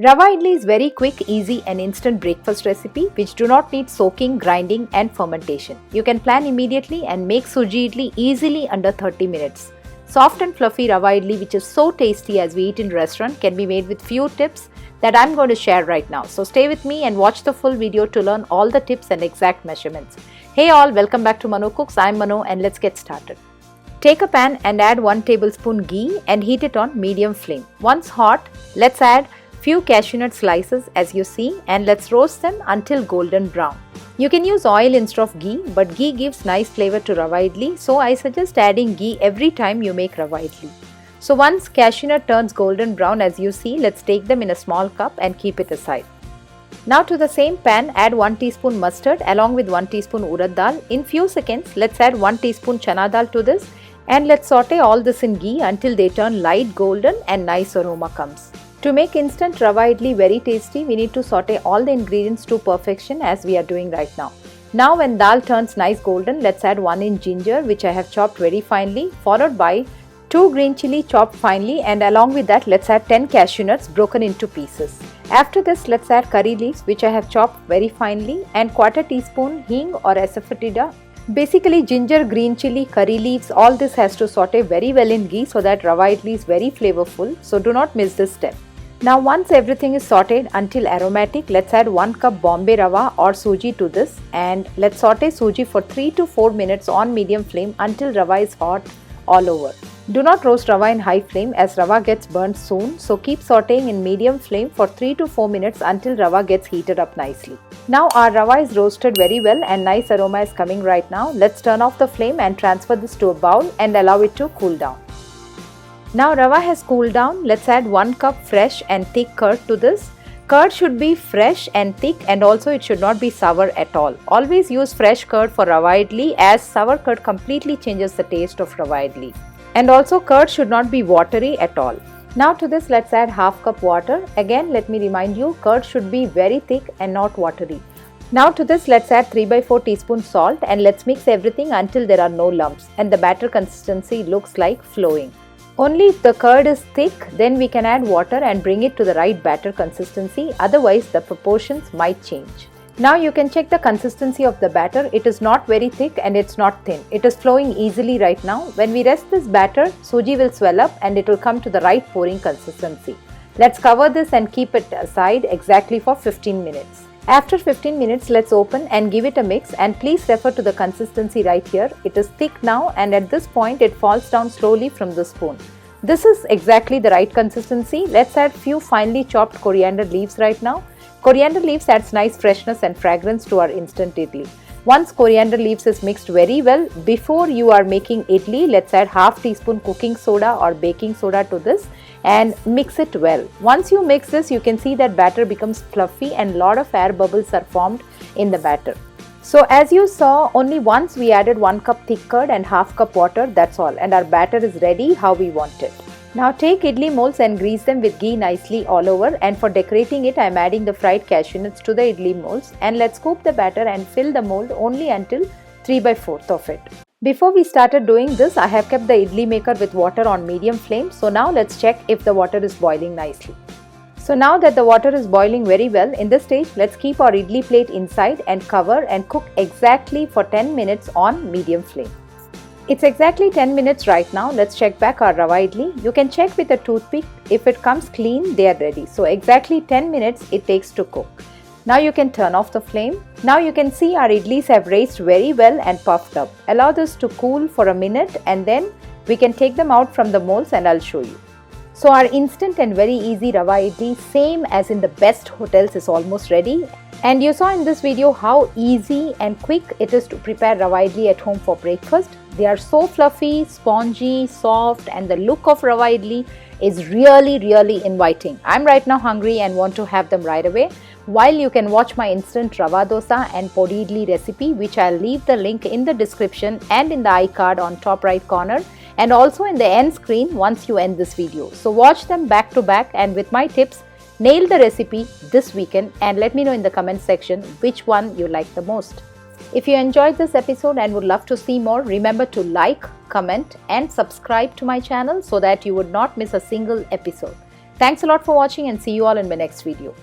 Rava idli is very quick, easy and instant breakfast recipe which do not need soaking, grinding and fermentation. You can plan immediately and make sooji idli easily under 30 minutes. Soft and fluffy rava idli which is so tasty as we eat in restaurant can be made with few tips that I'm going to share right now. So stay with me and watch the full video to learn all the tips and exact measurements. Hey all, welcome back to MANOCOOKS. I'm Mano and let's get started. Take a pan and add 1 tablespoon ghee and heat it on medium flame. Once hot, let's add few cashew nut slices as you see and let's roast them until golden brown. You can use oil instead of ghee, but ghee gives nice flavor to rava idli, so I suggest adding ghee every time you make rava idli. So once cashew nut turns golden brown as you see, let's take them in a small cup and keep it aside. Now to the same pan add 1 teaspoon mustard along with 1 teaspoon urad dal. In few seconds let's add 1 teaspoon chana dal to this and let's saute all this in ghee until they turn light golden and nice aroma comes. To make instant rava idli very tasty, we need to saute all the ingredients to perfection as we are doing right now. Now when dal turns nice golden, let's add 1 inch ginger which I have chopped very finely, followed by 2 green chilli chopped finely, and along with that let's add 10 cashew nuts broken into pieces. After this let's add curry leaves which I have chopped very finely and 1/4 teaspoon hing or asafoetida. Basically ginger, green chilli, curry leaves, all this has to saute very well in ghee so that rava idli is very flavorful, so do not miss this step. Now once everything is sauteed until aromatic, let's add 1 cup bombay rava or sooji to this and let's saute sooji for 3 to 4 minutes on medium flame until rava is hot all over. Do not roast rava in high flame as rava gets burnt soon, so keep sauteing in medium flame for 3 to 4 minutes until rava gets heated up nicely. Now our rava is roasted very well and nice aroma is coming right now. Let's turn off the flame and transfer this to a bowl and allow it to cool down. Now rava has cooled down, let's add 1 cup fresh and thick curd to this. Curd should be fresh and thick and also it should not be sour at all. Always use fresh curd for rava idli as sour curd completely changes the taste of rava idli. And also curd should not be watery at all. Now to this let's add half cup water. Again let me remind you, curd should be very thick and not watery. Now to this let's add 3/4 teaspoon salt and let's mix everything until there are no lumps and the batter consistency looks like flowing. Only if the curd is thick, then we can add water and bring it to the right batter consistency, otherwise the proportions might change. Now you can check the consistency of the batter. It is not very thick and it's not thin. It is flowing easily right now. When we rest this batter, sooji will swell up and it will come to the right pouring consistency. Let's cover this and keep it aside exactly for 15 minutes. After 15 minutes, let's open and give it a mix and please refer to the consistency right here. It is thick now and at this point it falls down slowly from the spoon. This is exactly the right consistency. Let's add few finely chopped coriander leaves right now. Coriander leaves adds nice freshness and fragrance to our instant idli. Once coriander leaves is mixed very well, before you are making idli, let's add half teaspoon cooking soda or baking soda to this and mix it well. Once you mix this, you can see that batter becomes fluffy and lot of air bubbles are formed in the batter. So as you saw, only once we added 1 cup thick curd and half cup water, that's all, and our batter is ready how we want it. Now take idli molds and grease them with ghee nicely all over, and for decorating it I am adding the fried cashew nuts to the idli molds, and let's scoop the batter and fill the mold only until 3/4 of it. Before we started doing this, I have kept the idli maker with water on medium flame, so now let's check if the water is boiling nicely. So now that the water is boiling very well, in this stage let's keep our idli plate inside and cover and cook exactly for 10 minutes on medium flame. It's exactly 10 minutes right now. Let's check back our rava idli. You can check with a toothpick. If it comes clean, they are ready. So exactly 10 minutes it takes to cook. Now you can turn off the flame. Now you can see our idlis have raised very well and puffed up. Allow this to cool for a minute and then we can take them out from the molds and I'll show you. So our instant and very easy rava idli, same as in the best hotels, is almost ready. And you saw in this video how easy and quick it is to prepare rava idli at home for breakfast. They are so fluffy, spongy, soft, and the look of rava idli is really inviting. I'm right now hungry and want to have them right away. While you can watch my instant rava dosa and podi idli recipe, which I'll leave the link in the description and in the iCard on top right corner, and also in the end screen once you end this video. So watch them back to back, and with my tips, nail the recipe this weekend and let me know in the comment section which one you like the most. If you enjoyed this episode and would love to see more, remember to like, comment and subscribe to my channel so that you would not miss a single episode. Thanks a lot for watching and see you all in my next video.